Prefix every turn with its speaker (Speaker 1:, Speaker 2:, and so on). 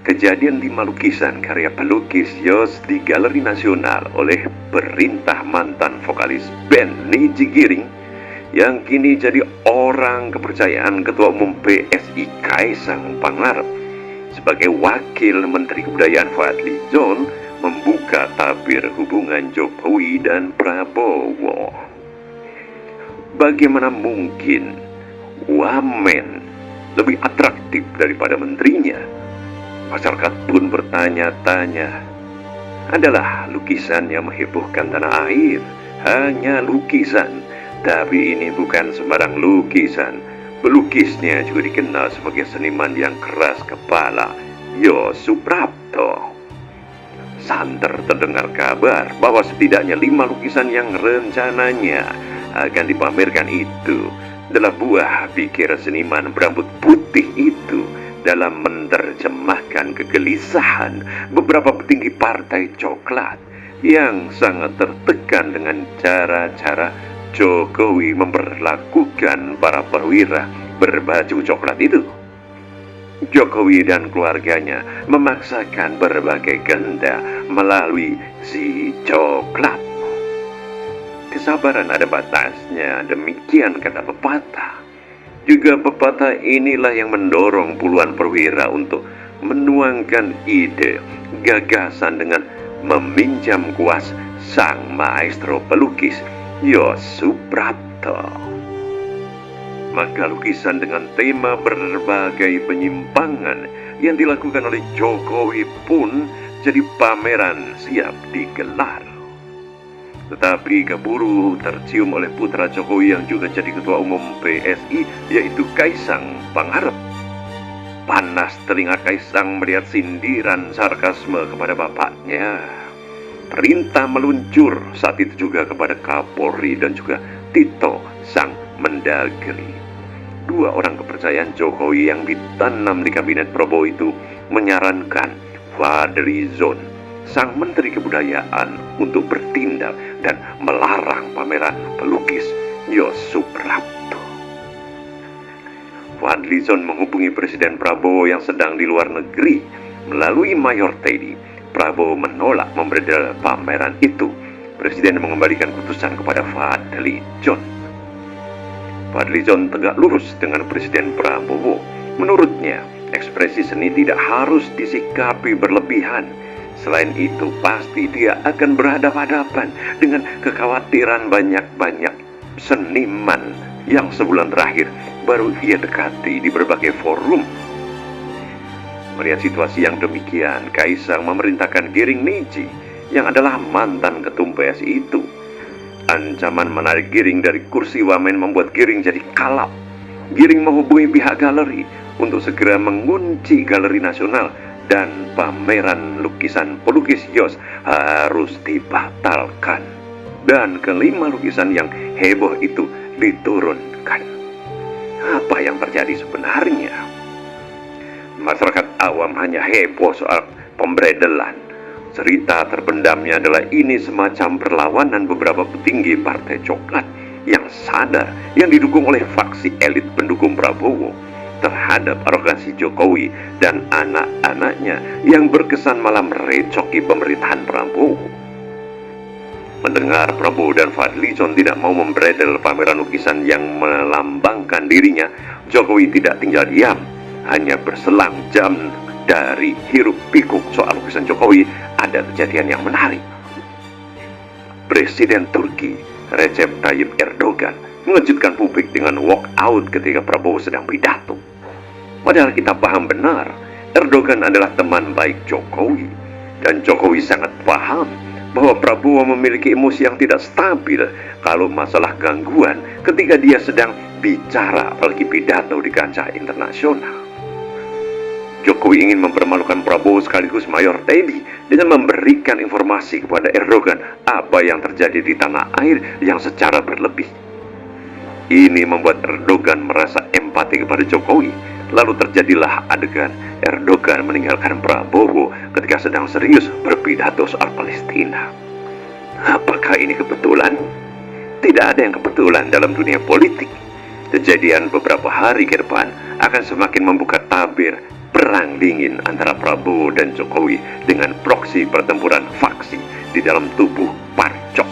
Speaker 1: kejadian 5 lukisan karya pelukis Yos di Galeri Nasional oleh perintah mantan vokalis band Niji Giring yang kini jadi orang kepercayaan Ketua Umum PSI Kaisang Pangarep sebagai Wakil Menteri Kebudayaan Fadlizon membuka tabir hubungan Jokowi dan Prabowo. Bagaimana mungkin wamen lebih atraktif daripada menterinya? Masyarakat pun bertanya-tanya. Adalah lukisan yang menghebohkan tanah air, hanya lukisan. Tapi ini bukan sembarang lukisan. Pelukisnya juga dikenal sebagai seniman yang keras kepala, Yos Suprapto. Santer terdengar kabar bahwa setidaknya 5 lukisan yang rencananya akan dipamerkan itu adalah buah pikir seniman berambut putih itu dalam menerjemahkan kegelisahan beberapa petinggi partai coklat yang sangat tertekan dengan cara-cara Jokowi memperlakukan para perwira berbaju coklat itu. Jokowi dan keluarganya memaksakan berbagai kehendak melalui si coklat. Kesabaran ada batasnya, demikian kata pepatah. Juga pepatah inilah yang mendorong puluhan perwira untuk menuangkan ide, gagasan dengan meminjam kuas sang maestro pelukis Yos Suprapto. Maka lukisan dengan tema berbagai penyimpangan yang dilakukan oleh Jokowi pun jadi pameran siap digelar. Tetapi keburu tercium oleh putra Jokowi yang juga jadi Ketua Umum PSI, yaitu Kaisang Pangarep. Panas telinga Kaisang melihat sindiran sarkasme kepada bapaknya. Perintah meluncur saat itu juga kepada Kapolri dan juga Tito sang Mendagri. 2 orang kepercayaan Jokowi yang ditanam di kabinet Prabowo itu menyarankan Fadlizon, sang Menteri Kebudayaan, untuk bertindak dan melarang pameran pelukis Yos Suprapto. Fadlizon menghubungi Presiden Prabowo yang sedang di luar negeri. Melalui Mayor Teddy, Prabowo menolak membredel pameran itu. Presiden mengembalikan putusan kepada Fadlizon. Fadlizon tegak lurus dengan Presiden Prabowo. Menurutnya, ekspresi seni tidak harus disikapi berlebihan. Selain itu, pasti dia akan berhadapan-hadapan dengan kekhawatiran banyak seniman yang sebulan terakhir baru ia dekati di berbagai forum. Melihat situasi yang demikian, Kaisang memerintahkan Giring Niji yang adalah mantan ketum PSI itu. Ancaman menarik Giring dari kursi wamen membuat Giring jadi kalap. Giring menghubungi pihak galeri untuk segera mengunci Galeri Nasional dan pameran lukisan pelukis Yos harus dibatalkan. Dan ke-5 lukisan yang heboh itu diturunkan. Apa yang terjadi sebenarnya? Masyarakat awam hanya heboh soal pembredelan. Cerita terpendamnya adalah ini semacam perlawanan beberapa petinggi partai coklat yang sadar, yang didukung oleh faksi elit pendukung Prabowo terhadap arogansi Jokowi dan anak-anaknya yang berkesan malah merecoki pemerintahan Prabowo. Mendengar Prabowo dan Fadlizon tidak mau membredel pameran lukisan yang melambangkan dirinya, Jokowi tidak tinggal diam. Hanya berselang jam dari hiruk pikuk soal lukisan Jokowi, ada kejadian yang menarik. Presiden Turki Recep Tayyip Erdogan mengejutkan publik dengan walk out ketika Prabowo sedang pidato. Padahal kita paham benar, Erdogan adalah teman baik Jokowi, dan Jokowi sangat paham bahwa Prabowo memiliki emosi yang tidak stabil kalau masalah gangguan ketika dia sedang bicara, apalagi pidato di kancah internasional. Jokowi ingin mempermalukan Prabowo sekaligus Mayor Teddy dengan memberikan informasi kepada Erdogan apa yang terjadi di tanah air yang secara berlebih. Ini membuat Erdogan merasa empati kepada Jokowi. Lalu terjadilah adegan Erdogan meninggalkan Prabowo ketika sedang serius berpidato soal Palestina. Apakah ini kebetulan? Tidak ada yang kebetulan dalam dunia politik. Kejadian beberapa hari ke depan akan semakin membuka tabir perang dingin antara Prabowo dan Jokowi dengan proksi pertempuran faksi di dalam tubuh Parcok.